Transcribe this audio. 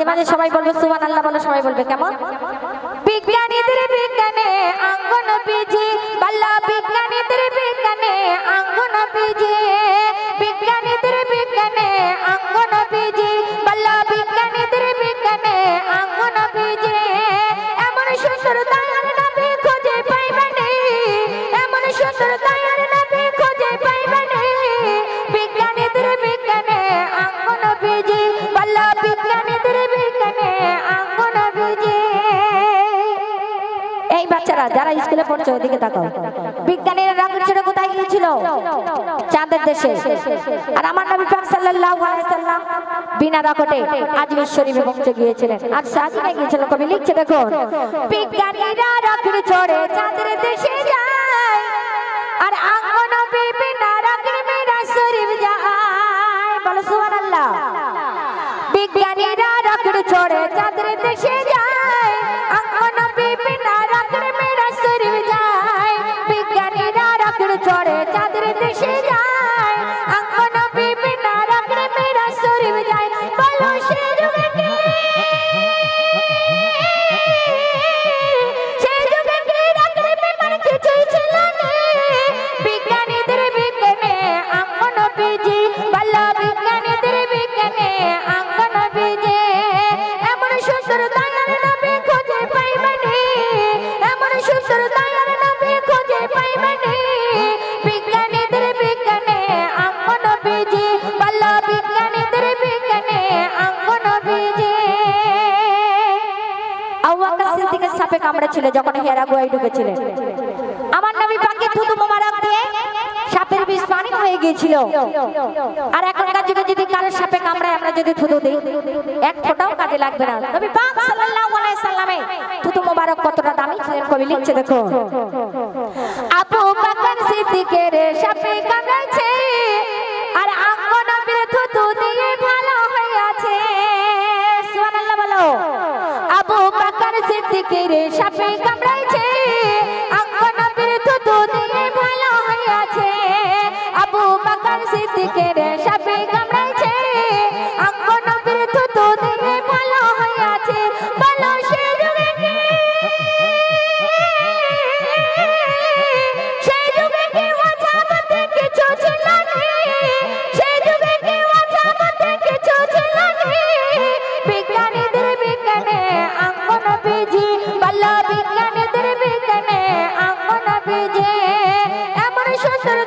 মাঝে মাঝে সবাই বলবে সুবহানাল্লাহ বলো, সবাই বলবে কেমন? বিজ্ঞানীদের বিজ্ঞানে আঙ্গন বিজি, বাল্লা বিজ্ঞানীদের বিজ্ঞানে আঙ্গন বিজি, বিজ্ঞানীদের বিজ্ঞানে আঙ্গন বিজি, বাল্লা বিজ্ঞানীদের বিজ্ঞানে আঙ্গন বিজি। এমন সুন্দর দয়ার নবী খুঁজে পাইবেন, এমন সুন্দর দয়ার নবী খুঁজে পাইবেন, বিজ্ঞানীদের বিজ্ঞানে আঙ্গন বিজি, বাল্লা বিজ্ঞানীদের বিজ্ঞানে আঙ্গন বিজি। এই বাচ্চারা যারা স্কুলে পড়ছে ওদিকে তাকাও। বিজ্ঞানীরা রকেট ছেড়ে কোথায় গিয়েছিল? চাঁদের দেশে। আর আমার নবী পাক সাল্লাল্লাহু আলাইহি সাল্লাম বিনা রকেটে আজমির শরীফে পৌঁছে গিয়েছিলেন। আর সাজিয়ে গিয়েছিল, কবি লিখছে দেখুন, বিজ্ঞানীরা রকেট ছেড়ে চাঁদের দেশে যায়, আর আঙ্গন বিনা রকেট মেরাজ শরীফ যায়। বলো সুবহানাল্লাহ। বিজ্ঞানীরা রকেট ছেড়ে চাঁদের দেশে যায়, আঙ্গন বিনা রকেট মেরাজ শরীফ যায়। বিজ্ঞানীরা রকেট ছেড়ে চাঁদের দেশে যায়, আঙ্গন বিনা রকেট মেরাজ শরীফ যায়। বলো সে যুগে কি, সে যুগে কি রকেট বিমান কিছুই ছিল না। বিজ্ঞানীদের বিজ্ঞানে আঙ্গন বিজি, বাল্লা বিজ্ঞানীদের বিজ্ঞানে আঙ্গন বিজি। এমন সুন্দর দয়ার নবী খুঁজে পাইবেন, এমন সুন্দর দয়ার নবী খুঁজে পাইবেন, বিজ্ঞানীদের বিজ্ঞানে আঙ্গন বিজি, বাল্লা বিজ্ঞানীদের বিজ্ঞানে আঙ্গন বিজি। আবু বকর সিদ্দিকের সাপে কামড়েছিল যখন হেরা গুহায় ঢুকেছিলেন। আমার নবী পাকের থুতু মোবারক দিয়ে সাপের বিষ পানি হয়ে গিয়েছিল। আর এখনকার যুগে যদি কারো সাপে কামড়ায় আমরা যদি থুতু দিই, এক ফোঁটাও কাজে লাগবে না। নবী পাক সাল্লাল্লাহু আলাইহি সাল্লামে থুতু মোবারক কতটা দামি ছিলেন, কবি লিখছে দেখো, আবু বকর সিদ্দিকের সাপে কামড়েছে, আর আঙ্গন নবীর থুতু দিয়ে ভালো হয়েছে। সুবহানাল্লাহ বলো। আবু বকর সিদ্দিকের সাপে কামড়েছে, আঙ্গন নবীর থুতু দিয়ে ভালো হয়েছে। আবু বকর সিদ্দিকের সাপে কামড়েছে, আঙ্গন নবীর থুতু দিয়ে ভালো হয়েছে। বলো সে যুগে কি, সেই যুগে কি ওয়াজাবতে কিছু ছিল না, সেই যুগে কি ওয়াজাবতে কিছু ছিল না। বিজ্ঞানীদের বিজ্ঞানে আঙ্গন বিজি, বাল্লা বিজ্ঞানীদের বিজ্ঞানে আঙ্গন বিজি। এমন সুন্দর